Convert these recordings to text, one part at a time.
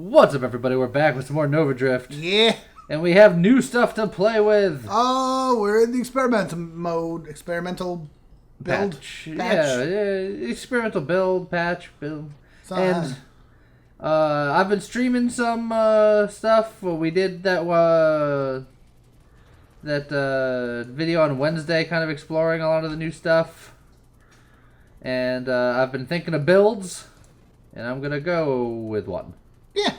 What's up, everybody? We're back with some more Nova Drift. Yeah. And we have new stuff to play with. Oh, we're in the experimental mode. Experimental build. Patch. Yeah, experimental build, patch, build. And I've been streaming some stuff. Well, we did that video on Wednesday, kind of exploring a lot of the new stuff. And I've been thinking of builds, and I'm going to go with one. Yeah.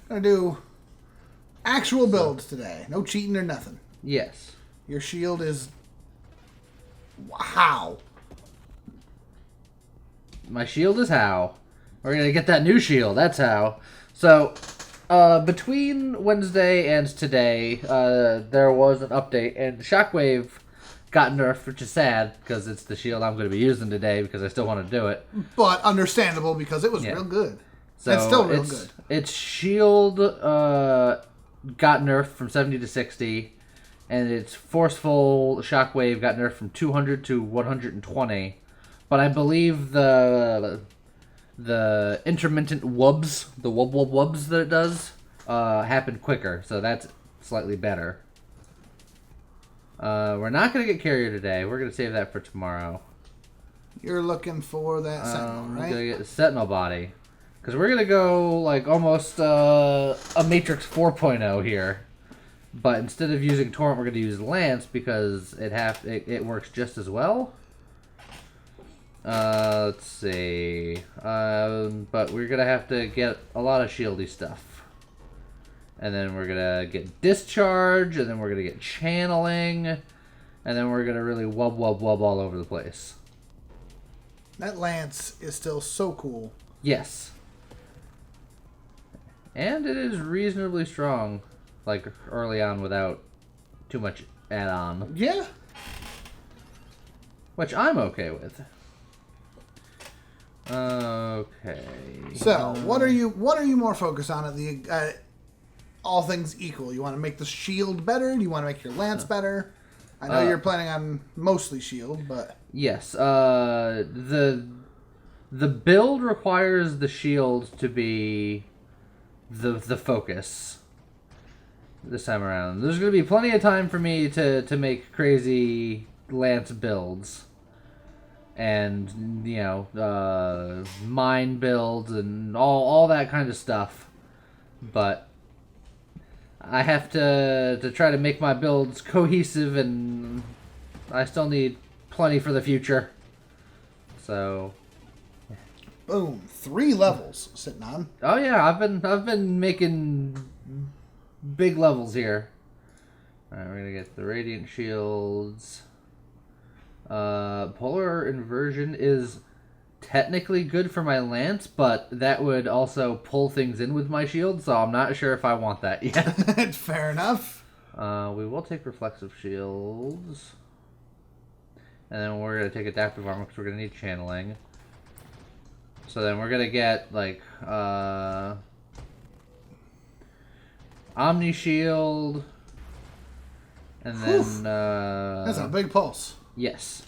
Gonna do actual builds today. No cheating or nothing. Yes. Your shield is... how? My shield is how. We're going to get that new shield. That's how. So, between Wednesday and today, there was an update, and Shockwave got nerfed, which is sad, because it's the shield I'm going to be using today, because I still want to do it. But understandable, because it was real good. So it's still real good. Its shield got nerfed from 70 to 60, and its forceful shockwave got nerfed from 200 to 120. But I believe the intermittent wubs, the wubs that it does, happened quicker, so that's slightly better. We're not going to get carrier today. We're going to save that for tomorrow. You're looking for that Sentinel, right? We're going to get the Sentinel body. Because we're going to go, like, almost a Matrix 4.0 here. But instead of using Torrent, we're going to use Lance because it works just as well. Let's see. But we're going to have to get a lot of shieldy stuff. And then we're going to get Discharge, and then we're going to get Channeling, and then we're going to really wub all over the place. That Lance is still so cool. Yes. And it is reasonably strong, like, early on without too much add-on. Yeah. Which I'm okay with. Okay. So, what are you more focused on at the all things equal? You want to make the shield better? Do you want to make your lance better? I know you're planning on mostly shield, but yes. The build requires the shield to be the focus this time around. There's going to be plenty of time for me to make crazy lance builds. And, you know, mine builds and all that kind of stuff. But I have to try to make my builds cohesive, and I still need plenty for the future. So, boom, 3 levels sitting on. oh yeah, I've been making big levels here. All right, we're gonna get the radiant shields. Polar inversion is technically good for my lance, but that would also pull things in with my shield, so I'm not sure if I want that yet. Fair enough. We will take reflexive shields. And then we're going to take adaptive armor because we're going to need channeling. So then we're going to get, like, Omni Shield. And then, that's a big pulse. Yes.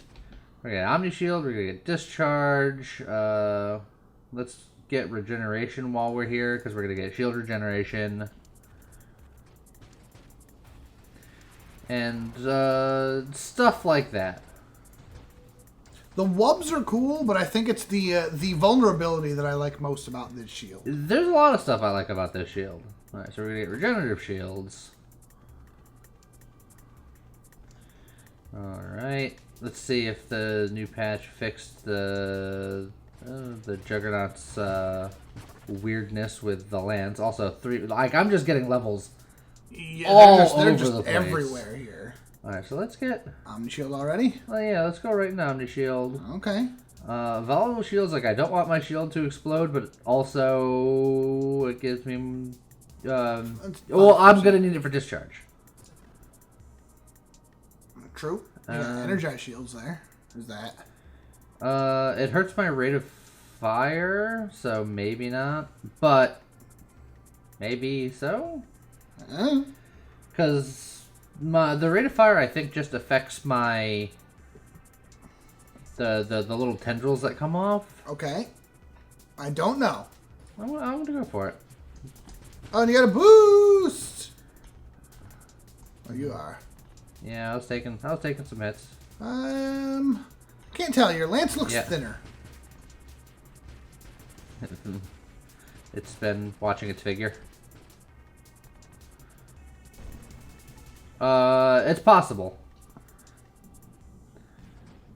We're going to get Omni Shield, we're going to get Discharge. Let's get Regeneration while we're here, because we're going to get Shield Regeneration. And stuff like that. The wubs are cool, but I think it's the vulnerability that I like most about this shield. There's a lot of stuff I like about this shield. Alright, so we're going to get regenerative shields. Alright, let's see if the new patch fixed the Juggernaut's weirdness with the lance. Also, I'm just getting levels they're just the place. Everywhere here. Alright, so let's get Omni Shield already? Oh yeah, let's go right into Omni Shield. Okay. Volatile shields, like, I don't want my shield to explode, but also it gives me well, I'm gonna need it for discharge. True. Yeah, energized shields there. There's that. It hurts my rate of fire, so maybe not. But maybe so? Because the rate of fire, I think, just affects my the little tendrils that come off. Okay. I don't know. I'm gonna go for it. Oh, and you got a boost. Oh, you are. Yeah, I was taking some hits. Can't tell. Your lance looks thinner. It's been watching its figure. It's possible.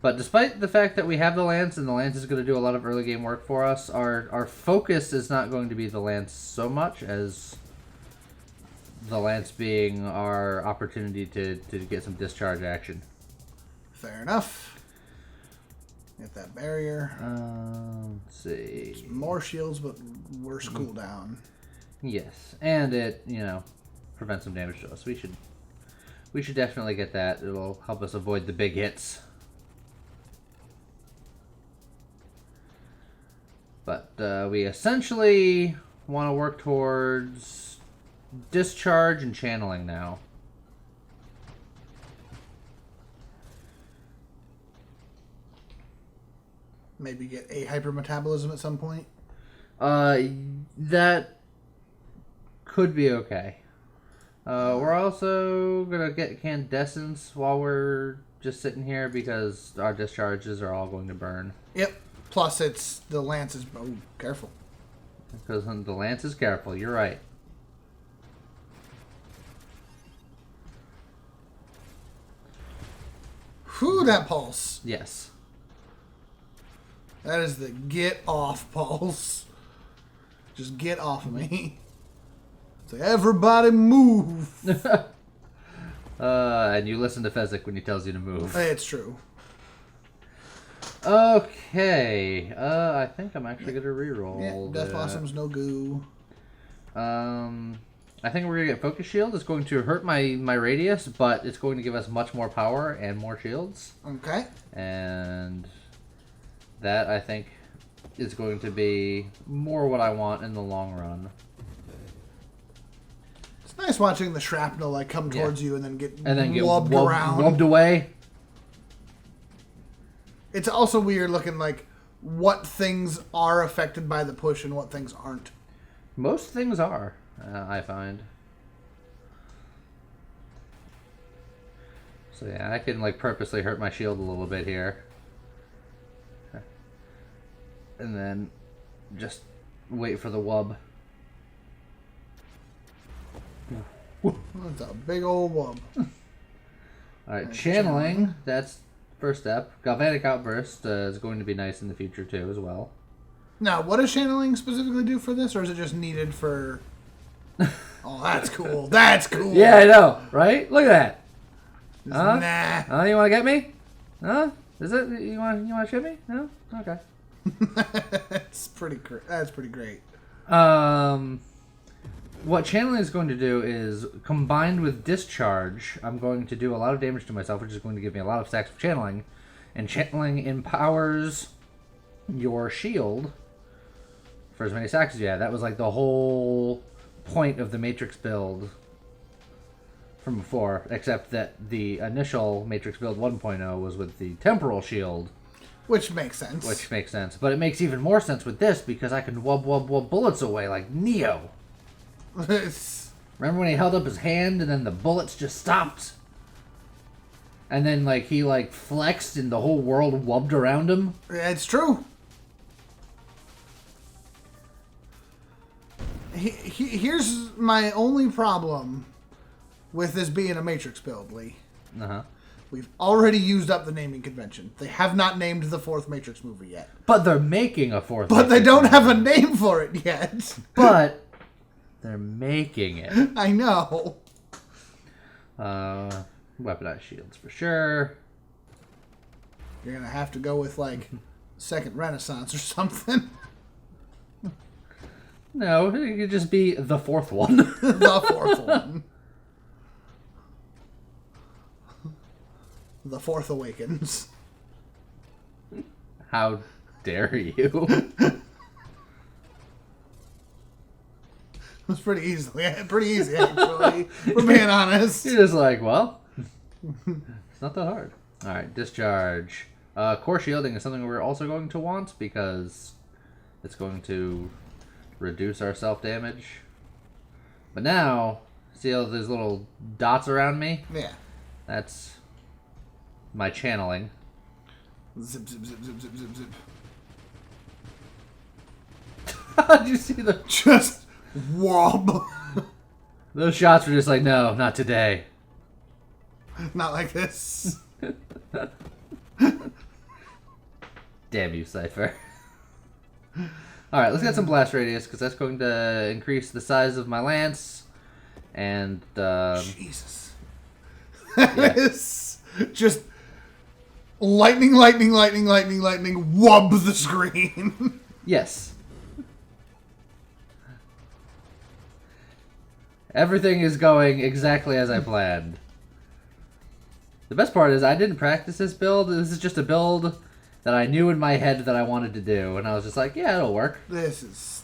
But despite the fact that we have the lance, and the lance is going to do a lot of early game work for us, our focus is not going to be the lance so much as the lance being our opportunity to get some discharge action. Fair enough. Get that barrier. Let's see. Some more shields, but worse cooldown. Yes, and it, you know, prevents some damage to us. We should definitely get that. It'll help us avoid the big hits. But we essentially want to work towards discharge and channeling now. Maybe get a hypermetabolism at some point. That could be okay. We're also gonna get Candescence while we're just sitting here because our discharges are all going to burn. Yep. Plus, it's the lance is. Oh, careful. Because the lance is careful. You're right. Whew, that pulse. Yes. That is the get off pulse. Just get off of me. It's like, everybody move. And you listen to Fezzik when he tells you to move. Hey, it's true. Okay. I think I'm actually gonna reroll. Yeah, Death Blossom's no goo. I think we're gonna get Focus Shield. It's going to hurt my radius, but it's going to give us much more power and more shields. Okay. And that, I think, is going to be more what I want in the long run. It's nice watching the shrapnel like come towards you and then get wubbed around. Wubbed away. It's also weird looking like what things are affected by the push and what things aren't. Most things are, I find. So yeah, I can like purposely hurt my shield a little bit here. And then just wait for the wub. That's a big old wub. Alright, channeling. That's first step. Galvanic Outburst is going to be nice in the future too as well. Now, what does channeling specifically do for this, or is it just needed for... Oh, that's cool. That's cool. Yeah, I know, right? Look at that. Nah. You want to get me? Huh? Is it? You want to shoot me? No? Okay. That's pretty great. What channeling is going to do is, combined with discharge, I'm going to do a lot of damage to myself, which is going to give me a lot of stacks of channeling. And channeling empowers your shield for as many stacks as you have. That was like the whole point of the Matrix build from before, except that the initial Matrix build 1.0 was with the Temporal shield. Which makes sense. But it makes even more sense with this because I can wub bullets away like Neo. Remember when he held up his hand and then the bullets just stopped? And then like he like flexed and the whole world wubbed around him? It's true. Here's my only problem with this being a Matrix build, Lee. Uh-huh. We've already used up the naming convention. They have not named the fourth Matrix movie yet. But they're making a fourth But Matrix they don't movie. have a name for it yet. But they're making it. I know. Weaponized shields for sure. You're going to have to go with, like, Second Renaissance or something. No, it could just be the fourth one. The fourth one. The Fourth Awakens. How dare you? It was pretty easy, actually. We're being honest. You're just like, well, it's not that hard. Alright, discharge. Core shielding is something we're also going to want because it's going to reduce our self-damage. But now, see all those little dots around me? Yeah. That's my channeling. Zip, zip, zip, zip, zip, zip, zip. Did you see the... Just wob. Those shots were just like, no, not today. Not like this. Damn you, Cypher. Alright, let's get some blast radius, because that's going to increase the size of my lance. And, Jesus. That is just lightning, lightning, lightning, lightning, lightning, wub the screen. Yes. Everything is going exactly as I planned. The best part is I didn't practice this build. This is just a build that I knew in my head that I wanted to do. And I was just like, yeah, it'll work. This is...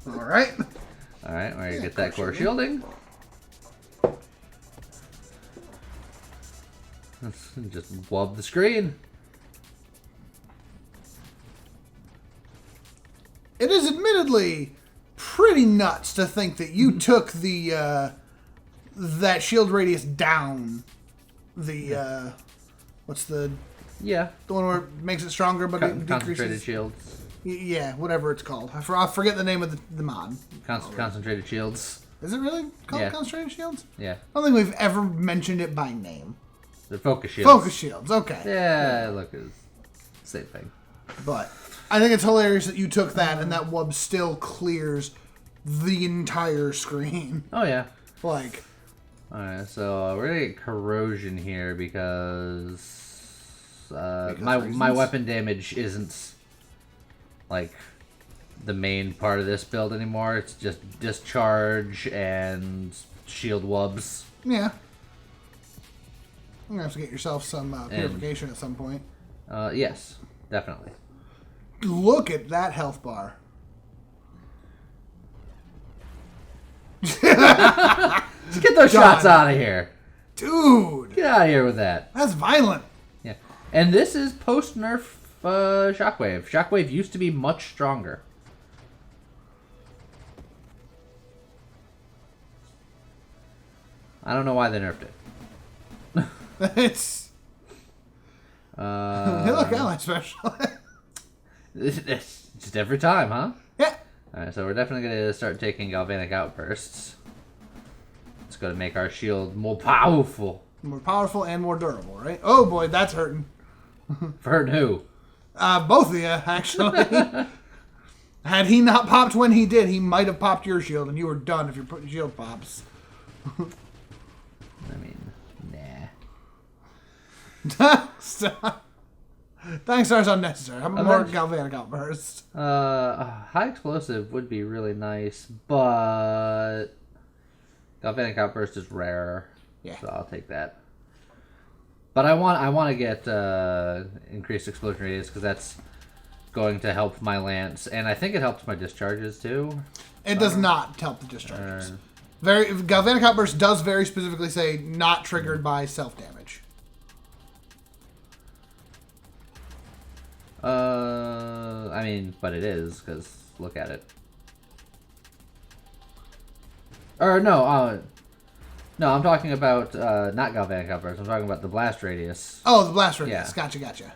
Alright. Alright, we're going to get that core shielding. Just wub the screen. It is admittedly pretty nuts to think that you took the that shield radius down. The what's the one where it makes it stronger but it Concentrated decreases shields. Yeah, whatever it's called. I forget the name of the mod. Concentrated shields. Is it really called Yeah. concentrated shields? Yeah. I don't think we've ever mentioned it by name. The focus shields. Focus shields, okay. Yeah, look, it's the same thing. But I think it's hilarious that you took that and that wub still clears the entire screen. Oh, yeah. Like, Alright, so we're gonna get corrosion here because my weapon damage isn't like the main part of this build anymore. It's just discharge and shield wubs. yeah. You're gonna have to get yourself some purification at some point. Yes, definitely. Look at that health bar. Let's get those shots out of here. Dude! Get out of here with that. That's violent. Yeah. And this is post-nerf Shockwave. Shockwave used to be much stronger. I don't know why they nerfed it. It's... Hey, look, ally special. It's just every time, huh? Yeah. Alright, so we're definitely going to start taking galvanic outbursts. It's going to make our shield more powerful. More powerful and more durable, right? Oh boy, that's hurting. For hurting who? Both of you, actually. Had he not popped when he did, he might have popped your shield and you were done if your shield pops. I mean, Stop. Thanks, stars unnecessary. How about more galvanic outburst? high explosive would be really nice, but galvanic outburst is rare. Yeah. So I'll take that. But I want to get increased explosion radius because that's going to help my lance, and I think it helps my discharges too. It does not help the discharges. Galvanic outburst does very specifically say not triggered by self damage. I mean, but it is, because look at it. Or no, no, I'm talking about not galvanic outburst. I'm talking about the blast radius. Oh, the blast radius. Yeah. Gotcha.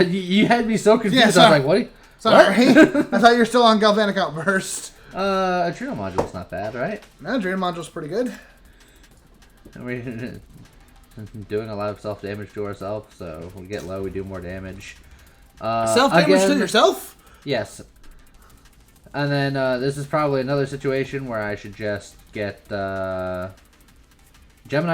You had me so confused. Yeah, I was sorry. like, what? Sorry. I thought you were still on galvanic outburst. Adrenal module's not bad, right? No, Dream module's pretty good. We're doing a lot of self damage to ourselves, so we get low, we do more damage. Self damage to yourself? Yes. And then this is probably another situation where I should just get Gemini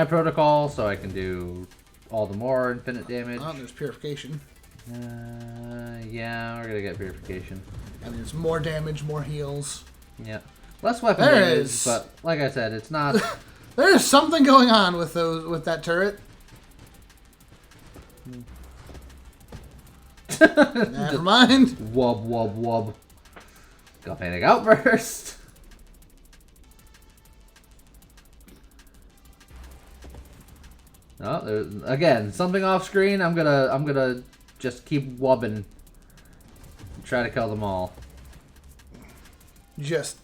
Protocol so I can do all the more infinite damage. Oh, there's purification. Yeah, we're gonna get purification. And there's more damage, more heals. Yeah. Less weapon There damage, is. but like I said, it's not... There's something going on with that turret. Never mind. Wub, wub, wub. Galvanic outburst. Oh, there's, again, something off screen. I'm gonna just keep wubbing. Try to kill them all. Just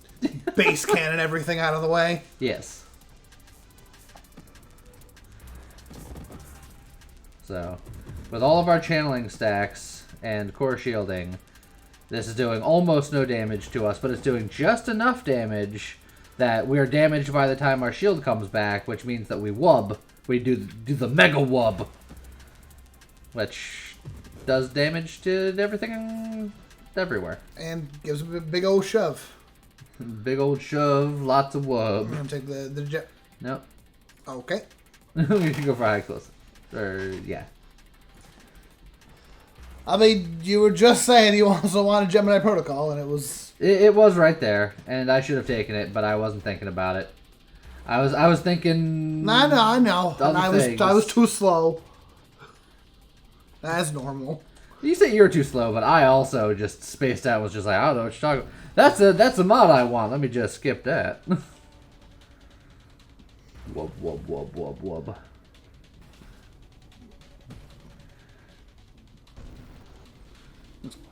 base cannon everything out of the way. Yes. So, with all of our channeling stacks and core shielding, this is doing almost no damage to us, but it's doing just enough damage that we are damaged by the time our shield comes back, which means that we wub. We do the mega wub, which does damage to everything everywhere. And gives a big old shove. Big old shove, lots of wub. I'm gonna take the jet. Nope. Okay. We should go for high explosive. Or, yeah. I mean, you were just saying you also wanted Gemini Protocol, and it was... It was right there, and I should have taken it, but I wasn't thinking about it. I was thinking... I know. And things. I was too slow. That's normal. You say you were too slow, but I also just spaced out and was just like, I don't know what you're talking about. That's a mod I want. Let me just skip that. Wub, wub, wub, wub, wub.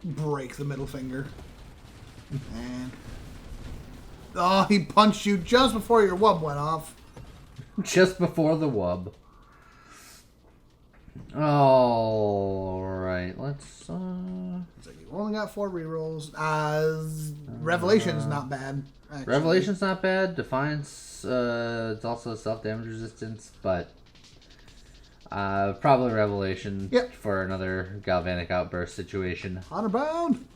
Break the middle finger. And... Oh, he punched you just before your wub went off. Just before the wub. Alright, let's... So you only got 4 rerolls. Revelation's not bad, actually. Revelation's not bad. Defiance, it's also self-damage resistance, but... probably Revelation for another Galvanic Outburst situation. Honor bound.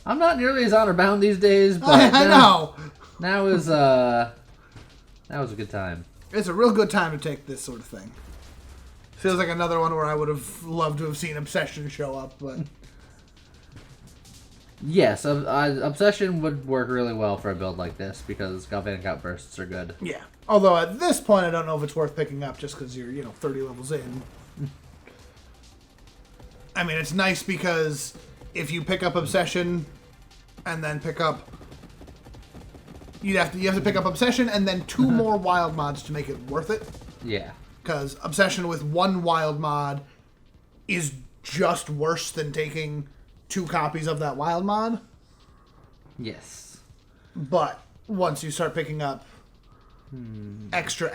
I'm not nearly as honor bound these days, but I know. Now is a good time. It's a real good time to take this sort of thing. Feels like another one where I would have loved to have seen Obsession show up, but yes, Obsession would work really well for a build like this because Galvanic Outbursts are good. Yeah. Although at this point, I don't know if it's worth picking up just because you're 30 levels in. I mean, it's nice because if you pick up Obsession and then pick up, you have to pick up Obsession and then 2 more wild mods to make it worth it. Yeah. Because Obsession with 1 wild mod is just worse than taking 2 copies of that wild mod. Yes. But once you start picking up extra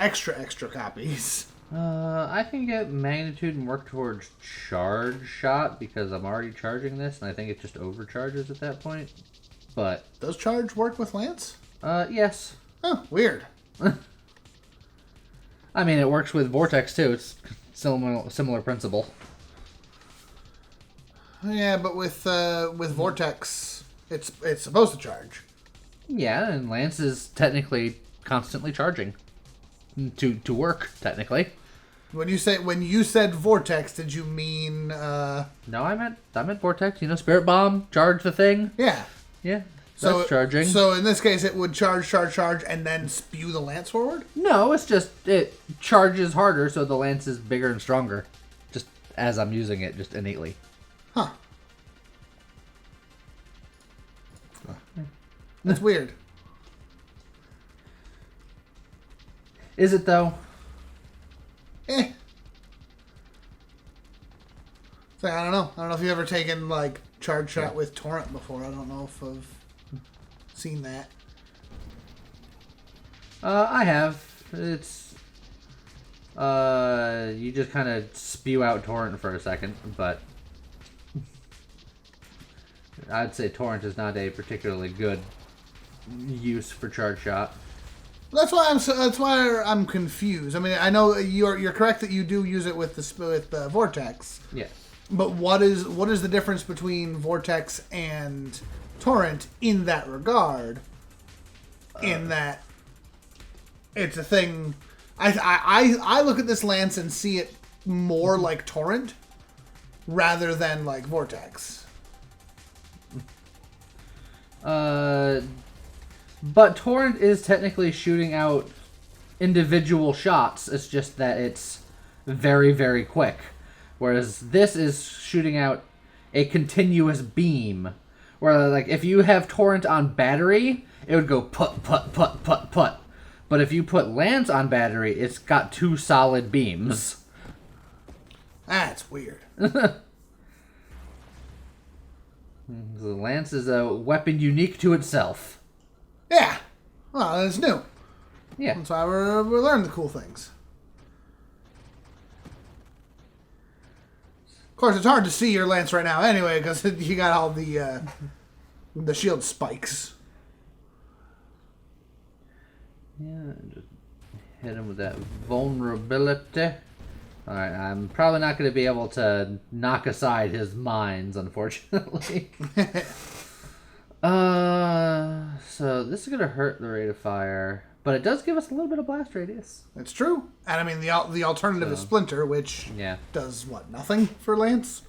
copies. I can get Magnitude and work towards Charge Shot because I'm already charging this, and I think it just overcharges at that point. But does Charge work with Lance? Yes. Oh, weird. I mean, it works with Vortex too. It's similar principle. Yeah, but with Vortex, it's supposed to charge. Yeah, and Lance is technically constantly charging to work technically. When you said Vortex, did you mean? No, I meant Vortex. Spirit Bomb, charge the thing. Yeah. Yeah. That's charging. So in this case, it would charge, and then spew the lance forward? No, it's just it charges harder, so the lance is bigger and stronger. Just as I'm using it, just innately. Huh. That's weird. Is it though? So I don't know. I don't know if you've ever taken like charge shot with Torrent before. I don't know if I've seen that. I have. It's you just kind of spew out Torrent for a second, but I'd say Torrent is not a particularly good use for charge shot. That's why I'm confused. I mean, I know you're correct that you do use it with the Vortex. Yeah. But what is the difference between Vortex and Torrent in that regard? In that it's a thing. I look at this lance and see it more like Torrent rather than like Vortex. But Torrent is technically shooting out individual shots. It's just that it's very, very quick. Whereas this is shooting out a continuous beam. Where, like, if you have Torrent on battery, it would go put, put, put, put, put. But if you put Lance on battery, it's got 2 solid beams. That's weird. The lance is a weapon unique to itself. Yeah. Well, it's new. Yeah. That's why we're learning the cool things. Of course, it's hard to see your lance right now anyway, because you got all the shield spikes. Yeah, just hit him with that vulnerability. Alright, I'm probably not going to be able to knock aside his mines, unfortunately. So this is going to hurt the rate of fire, but it does give us a little bit of blast radius. It's true. And I mean, the alternative is Splinter, which does what? Nothing for Lance?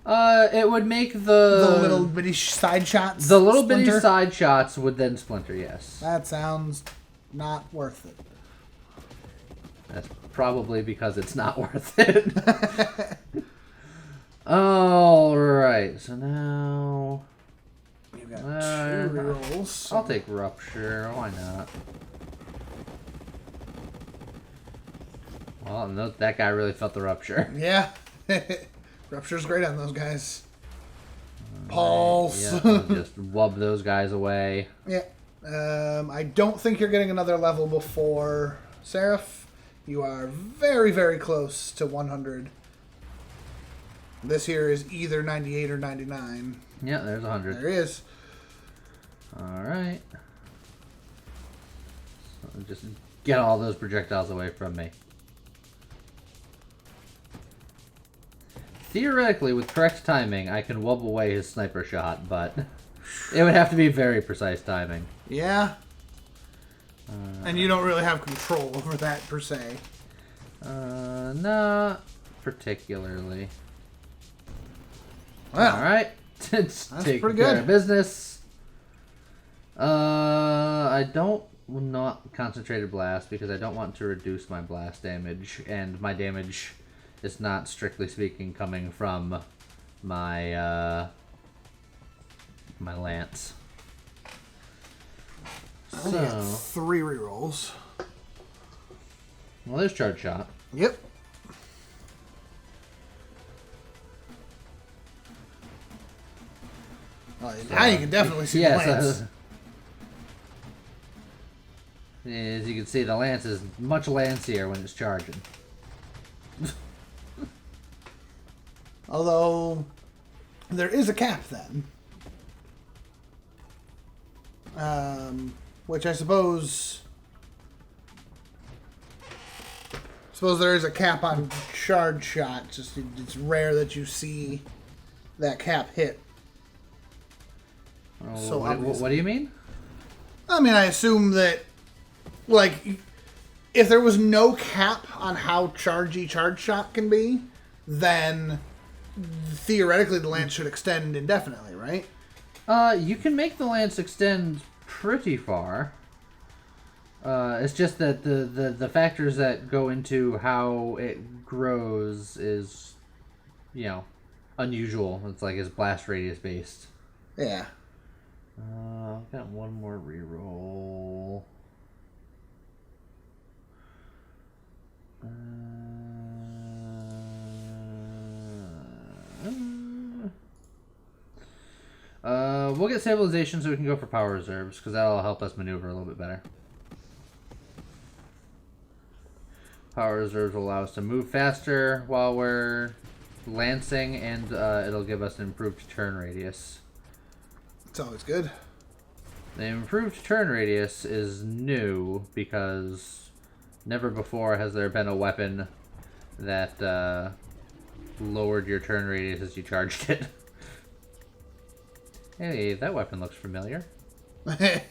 It would make the little bitty side shots. The little bitty side shots would then splinter, yes. That sounds not worth it. That's probably because it's not worth it. Alright, so now... You got 2 rerolls. I'll take Rupture, why not? Well, no, that guy really felt the Rupture. Yeah. Rupture's great on those guys. Pulse. Yeah, I'll just wub those guys away. Yeah. I don't think you're getting another level before Seraph. You are very, very close to 100. This here is either 98 or 99. Yeah, there's 100. There is. Alright. So just get all those projectiles away from me. Theoretically, with correct timing, I can wub away his sniper shot, but it would have to be very precise timing. Yeah. And you don't really have control over that, per se. Not particularly. Well, alright. Let's take care of business. I don't not concentrated blast because I don't want to reduce my blast damage, and my damage is not strictly speaking coming from my my lance. I only got 3 rerolls. Well, there's charge shot. Yep. Well, now you can definitely see the lance. As you can see, the lance is much lancier when it's charging. Although, there is a cap then. Which I suppose there is a cap on charge shot. Just it's rare that you see that cap hit. Oh, so what do you mean? I mean, I assume that, like, if there was no cap on how chargey charge shot can be, then theoretically the lance should extend indefinitely, right? You can make the lance extend pretty far. It's just that the factors that go into how it grows is, you know, unusual. It's like it's blast radius based. Yeah. I've got one more reroll. We'll get stabilization so we can go for power reserves, because that'll help us maneuver a little bit better. Power reserves will allow us to move faster while we're lancing, and it'll give us an improved turn radius. It's always good. The improved turn radius is new because never before has there been a weapon that lowered your turn radius as you charged it. Hey, that weapon looks familiar. That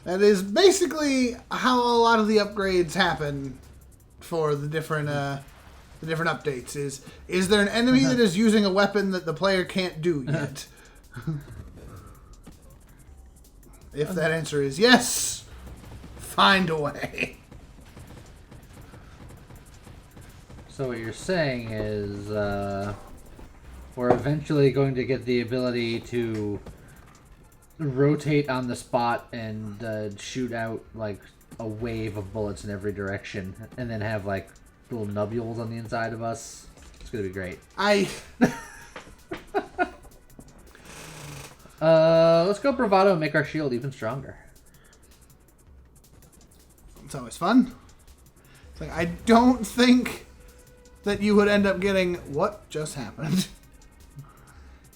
is basically how a lot of the upgrades happen for the different updates. Is there an enemy that is using a weapon that the player can't do yet? If that answer is yes, find a way. So what you're saying is we're eventually going to get the ability to rotate on the spot and shoot out like a wave of bullets in every direction, and then have like little nubules on the inside of us. It's gonna be great. Let's go bravado and make our shield even stronger. It's always fun. It's like, I don't think that you would end up getting what just happened.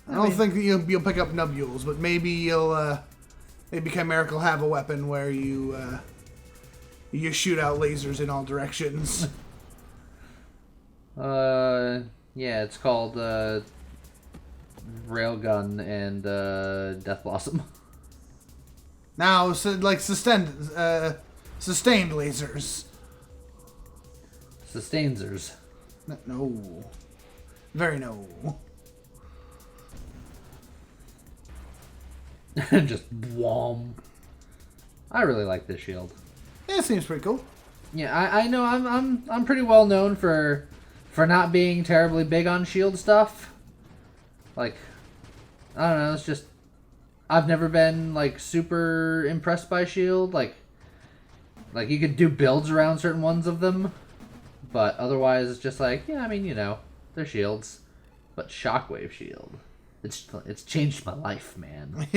I don't think that you'll pick up nubules, but maybe you'll maybe Chimeric will have a weapon where you shoot out lasers in all directions. Yeah, it's called Railgun and Death Blossom. Now, so, like sustained lasers. Sustainzers. No. Very no. Just whom. I really like this shield. Yeah, it seems pretty cool. Yeah, I know I'm pretty well known for not being terribly big on shield stuff. Like, I don't know, it's just I've never been like super impressed by shield. Like you could do builds around certain ones of them, but otherwise it's just like, yeah, I mean, you know, they're shields. But shockwave shield. It's changed my life, man.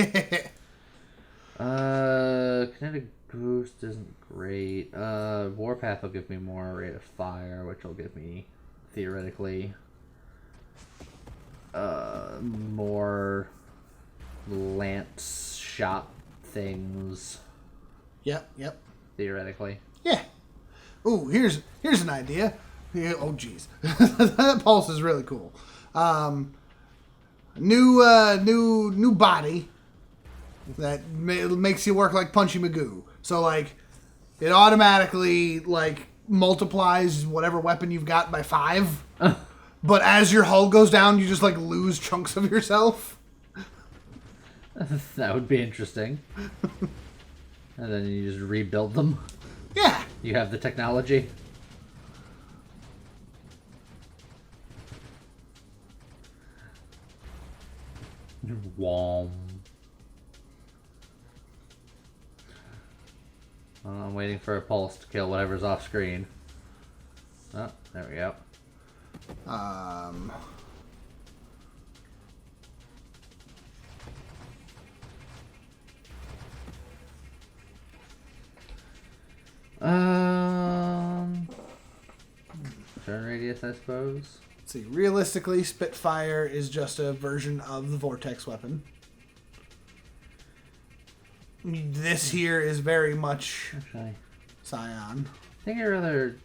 Kinetic boost isn't great. Warpath will give me more rate of fire, which will give me theoretically more lance shot things. Yep. Theoretically. Yeah. Ooh, here's an idea. Yeah, oh, jeez. That pulse is really cool. New body that makes you work like Punchy Magoo. So, like, it automatically, like, multiplies whatever weapon you've got by 5. But as your hull goes down, you just, like, lose chunks of yourself. That would be interesting. And then you just rebuild them. Yeah. You have the technology. Whom. I'm waiting for a pulse to kill whatever's off screen. Oh, there we go. Turn radius, I suppose. Let's see, realistically, Spitfire is just a version of the Vortex weapon. This here is very much Actually, Scion. I think I'd rather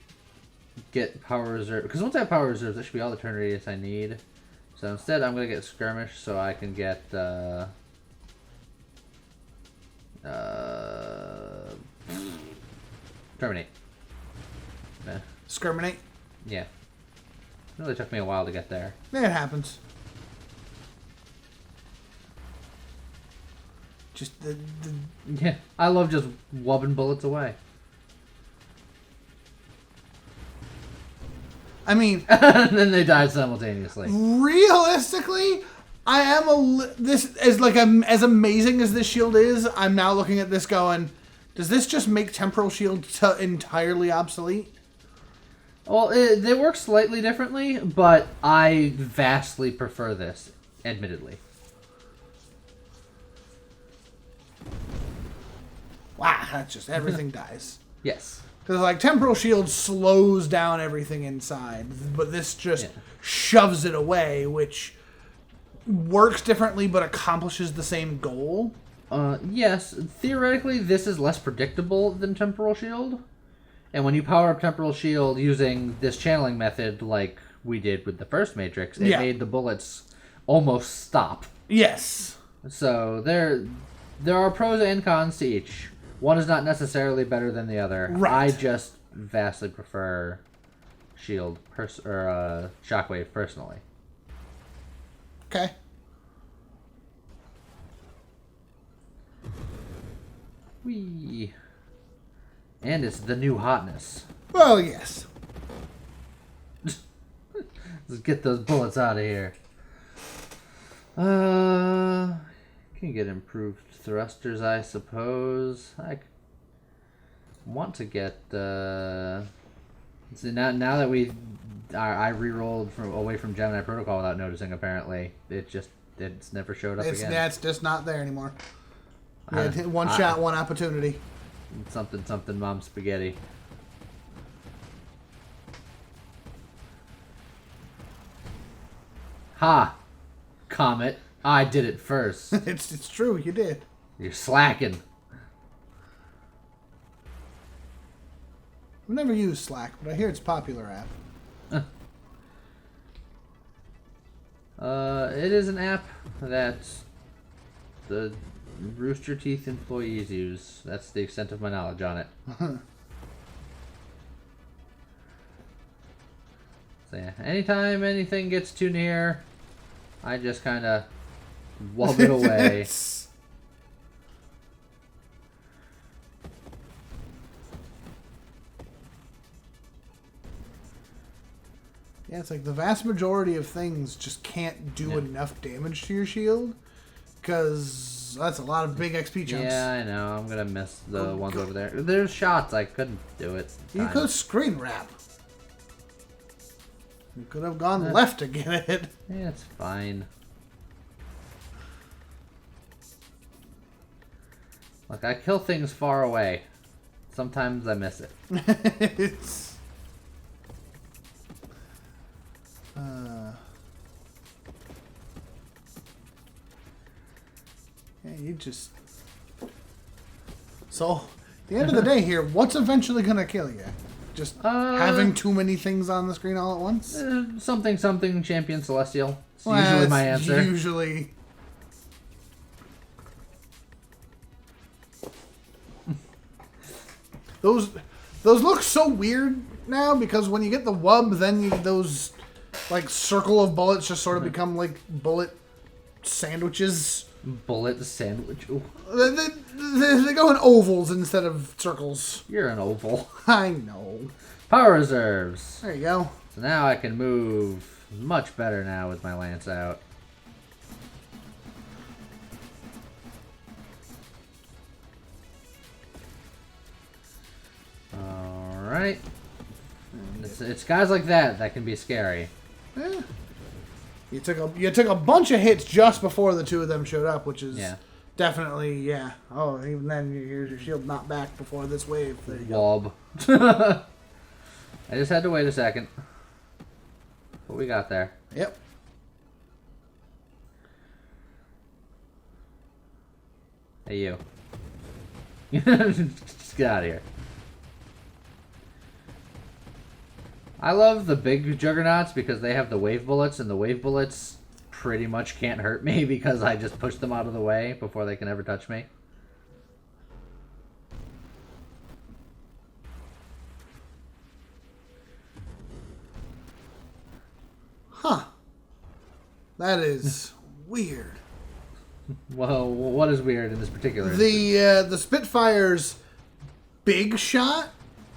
get power reserve, because once I have power reserves, that should be all the turn radius I need. So instead, I'm gonna get skirmish so I can get terminate. Nah. Skirminate? Yeah. It really took me a while to get there. Yeah, it happens. Just the Yeah, I love just wubbing bullets away. I mean, And then they died simultaneously. realistically, I am this is like as amazing as this shield is. I'm now looking at this going, does this just make Temporal Shield entirely obsolete? Well, they work slightly differently, but I vastly prefer this, admittedly. Wow, that's just everything dies. Yes. Because, like, Temporal Shield slows down everything inside, but this just shoves it away, which works differently but accomplishes the same goal. Yes, theoretically, this is less predictable than Temporal Shield. And when you power up Temporal Shield using this channeling method, like we did with the first Matrix, it made the bullets almost stop. Yes. So there are pros and cons to each. One is not necessarily better than the other. Right. I just vastly prefer Shield or Shockwave personally. Okay. Whee. And it's the new hotness. Well, yes. Let's get those bullets out of here. Can get improved thrusters, I suppose. I want to get So now that I re-rolled away from Gemini Protocol without noticing, apparently it's never showed up again. It's just not there anymore. Yeah, one shot, one opportunity. Something, Mom Spaghetti. Ha! Comet, I did it first. It's true, you did. You're slacking. I've never used Slack, but I hear it's a popular app. It is an app that the Rooster Teeth employees use. That's the extent of my knowledge on it. So yeah, anytime anything gets too near, I just kind of wub it away. Yeah, it's like the vast majority of things just can't do enough damage to your shield, because that's a lot of big XP chunks. Yeah, I know. I'm gonna miss the ones over there. There's shots. I couldn't do it. You could screen wrap. You could have gone left to get it. Yeah, it's fine. Look, I kill things far away. Sometimes I miss it. It's... Yeah, you just... So, at the end of the day here, what's eventually going to kill you? Just having too many things on the screen all at once? Something Champion Celestial. It's usually my answer. Usually. Those look so weird now, because when you get the wub, then those like circle of bullets just sort of become like bullet sandwiches. Bullet sandwich. Ooh. They go in ovals instead of circles. You're an oval. I know. Power reserves. There you go. So now I can move much better now with my lance out. Alright. It's guys like that can be scary. Yeah. You took a bunch of hits just before the two of them showed up, which is definitely, yeah. Oh, even then, here's your shield not back before this wave. There you go. I just had to wait a second. What we got there? Yep. Hey, you. Just get out of here. I love the big juggernauts because they have the wave bullets, and the wave bullets pretty much can't hurt me because I just push them out of the way before they can ever touch me. Huh. That is weird. Well, what is weird in this particular instance? The Spitfire's big shot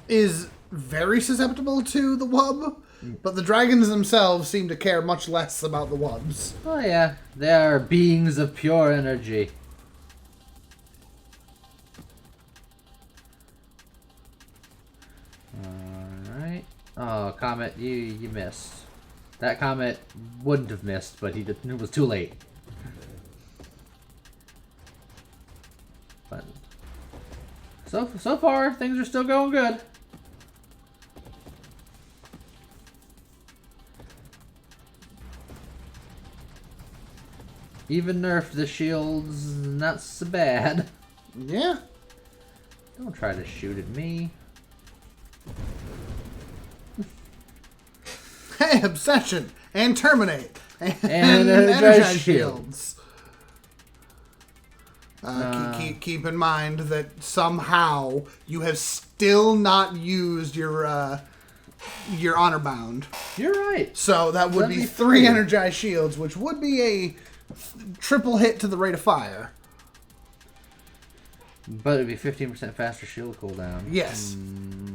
is very susceptible to the wub, but the dragons themselves seem to care much less about the wubs. Oh yeah, they are beings of pure energy. Alright. Oh, Comet, you missed. That Comet wouldn't have missed, but it was too late. But so far, things are still going good. Even nerfed the shields, not so bad. Yeah. Don't try to shoot at me. Hey, Obsession! And Terminate! And energize shields. Keep in mind that somehow you have still not used your honor bound. You're right. So that would be 3 energized shields, which would be a triple hit to the rate of fire. But it'd be 15% faster shield cooldown. Yes.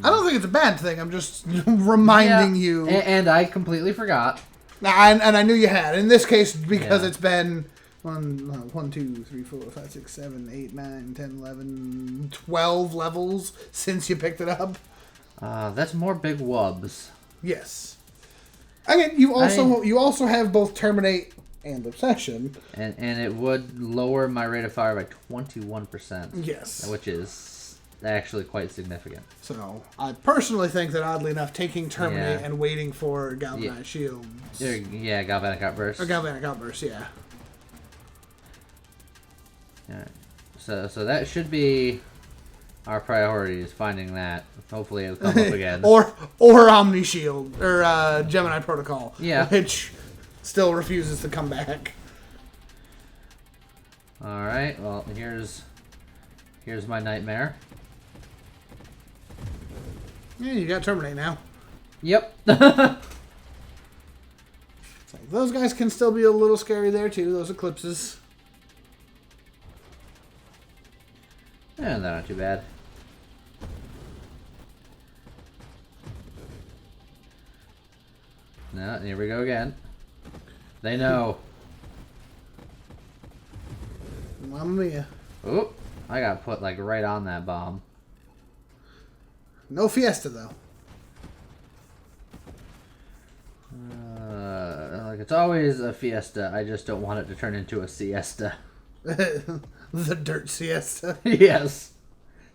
I don't think it's a bad thing. I'm just reminding you. And I completely forgot. And I knew you had. In this case, because it's been 1, 2, 3, 4, 5, 6, 7, 8, 9, 10, 11, 12 levels since you picked it up. That's more big wubs. Yes. Again, you also have both Terminate and Obsession. And it would lower my rate of fire by 21%. Yes. Which is actually quite significant. So, I personally think that, oddly enough, taking Terminate and waiting for Galvanized Shields... Yeah, Galvanic Outburst. Or Galvanic Outburst, yeah. Alright. So that should be our priority, is finding that. Hopefully it'll come up again. or Omni Shield, or Gemini Protocol. Yeah. Which still refuses to come back. Alright, well, here's my nightmare. Yeah, you got Terminate now. Yep. So those guys can still be a little scary there, too, those Eclipses. Yeah, they're not too bad. No, here we go again. They know. Mamma mia. Oh, I got put like right on that bomb. No Fiesta, though. Like it's always a fiesta. I just don't want it to turn into a siesta. The dirt siesta. Yes.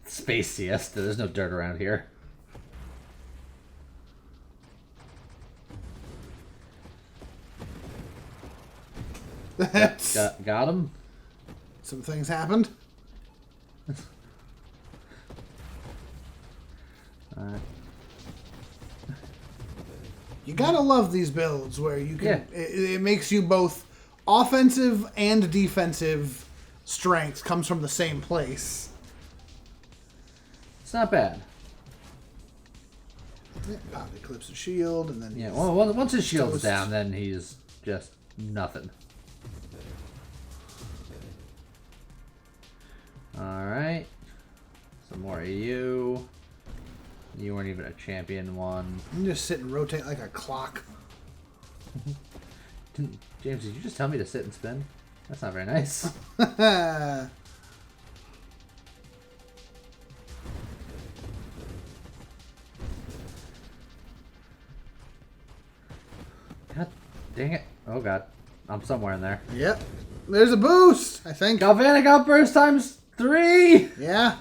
Space siesta. There's no dirt around here. Got him. Some things happened. You gotta love these builds where you can. Yeah. It makes you both offensive and defensive strength comes from the same place. It's not bad. Yeah, pop Eclipse of Shield, and then Yeah. Well, once his shield's down, then he's just nothing. All right. Some more EU. You weren't even a champion one. You just sit and rotate like a clock. James, did you just tell me to sit and spin? That's not very nice. God dang it. Oh, God. I'm somewhere in there. Yep. There's a boost, I think. Galvanic Outburst times 3! Yeah.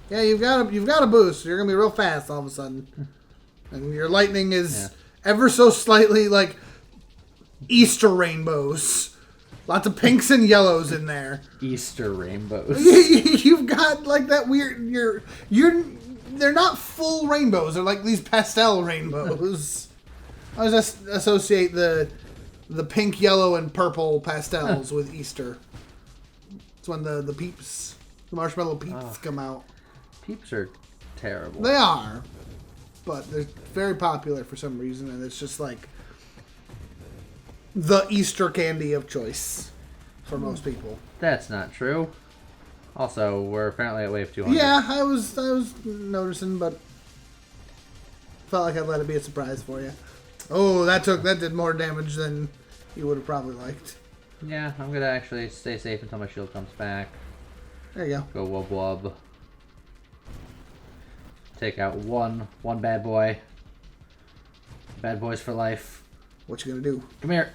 Yeah, you've got a boost. You're going to be real fast all of a sudden. And your lightning is ever so slightly like Easter rainbows. Lots of pinks and yellows in there. Easter rainbows. You've got like that weird. They're not full rainbows. They're like these pastel rainbows. I just associate the pink, yellow, and purple pastels with Easter. It's when the peeps, the marshmallow peeps come out. Peeps are terrible. They are, but they're very popular for some reason, and it's just like the Easter candy of choice for most people. That's not true. Also, we're apparently at wave 200. Yeah, I was noticing, but felt like I'd let it be a surprise for you. Oh, that did more damage than you would have probably liked. Yeah, I'm gonna actually stay safe until my shield comes back. There you Go wub wub. Take out one bad boy. Bad boys for life. What you gonna do? Come here.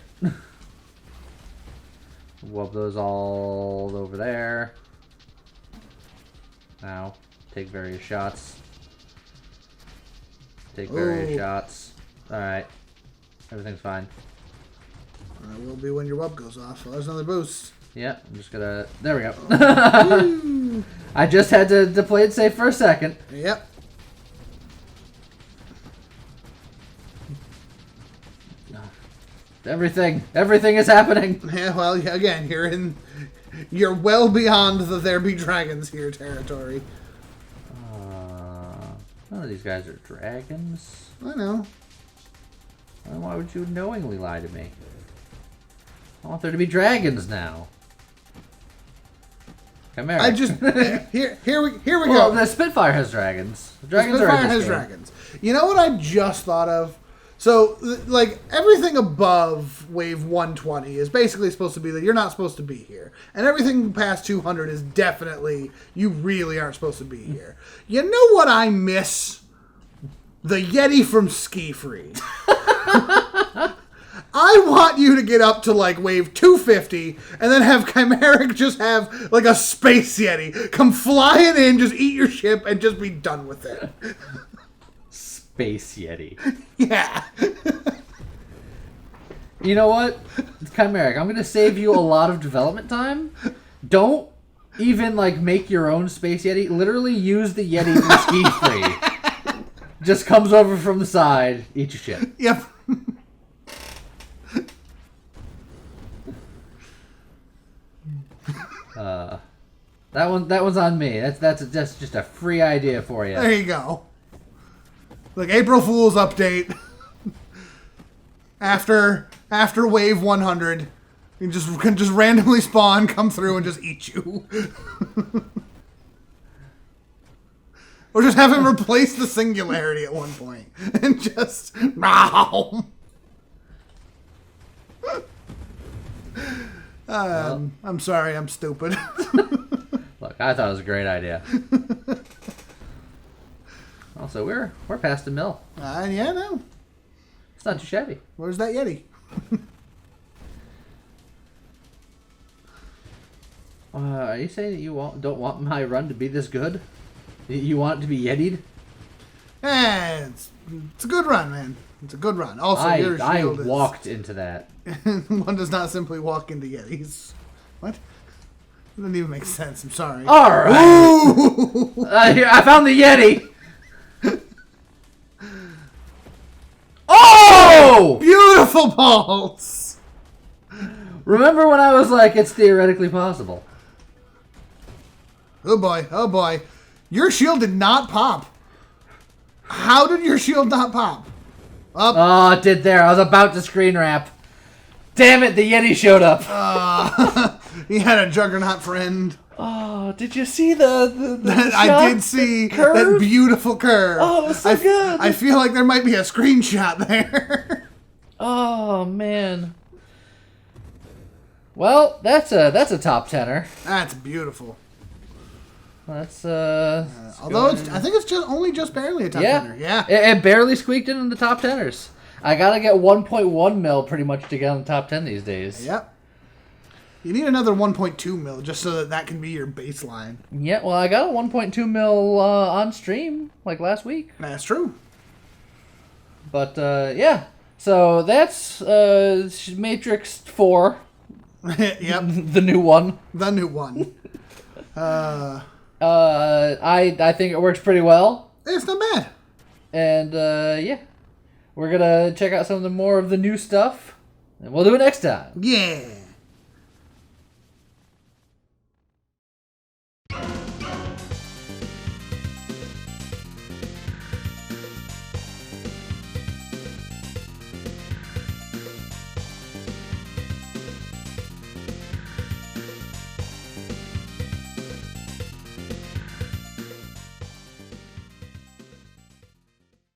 Wub those all over there. Now, take various shots. Take various shots. Alright. Everything's fine. It will be when your wub goes off. Well, there's another boost. Yeah, I'm just gonna... There we go. I just had to play it safe for a second. Yep. Everything is happening. Yeah, well, again, you're well beyond the there be dragons here territory. None of these guys are dragons. I know. Then why would you knowingly lie to me? I want there to be dragons now. Chimeric. I just here we well, go. the Spitfire has dragons. Dragons Spitfire are in this has game. dragons. You know what I just thought of? So, like, everything above wave 120 is basically supposed to be that you're not supposed to be here. And everything past 200 is definitely, you really aren't supposed to be here. You know what I miss the Yeti from Ski Free. I want you to get up to like wave 250 and then have Chimeric just have like a space Yeti come flying in, just eat your ship, and just be done with it. Space Yeti. Yeah. You know what? Chimeric, I'm going to save you a lot of development time. Don't even like make your own space Yeti. Literally use the Yeti from Ski Free. Just comes over from the side, eat your shit. Yep. That one's on me. That's just a free idea for you. There you go. Like April Fool's update. After wave 100, you can just randomly spawn, come through, and just eat you. Or just have him replace the singularity at one point and just I'm sorry, I'm stupid. Look, I thought it was a great idea. Also, we're past the mill. Yeah, no. It's not too shabby. Where's that Yeti? Are you saying that you don't want my run to be this good? You want it to be Yeti'd? It's a good run, man. It's a good run. Also, your shield I walked into that. One does not simply walk into Yetis. What? That doesn't even make sense. I'm sorry. All right. Here, I found the Yeti. Oh! Beautiful balls! Remember when I was like, it's theoretically possible? Oh boy, oh boy. Your shield did not pop. How did your shield not pop? Up. Oh, it did there. I was about to screen wrap. Damn it, the Yeti showed up. He had a juggernaut friend. Oh, did you see the I did see that beautiful curve. Oh, it was so good. I feel like there might be a screenshot there. Oh, man. Well, that's a top tenner. That's beautiful. That's although I think it's just barely a top tenner. Yeah. It barely squeaked in the top teners. I gotta get 1.1 mil pretty much to get on the top 10 these days. Yep. You need another 1.2 mil just so that can be your baseline. Yeah, well, I got a 1.2 mil on stream like last week. That's true. But yeah, so that's Matrix 4. Yep. The new one. The new one. I think it works pretty well. It's not bad. And yeah, we're gonna check out some of the more of the new stuff, and we'll do it next time. Yeah.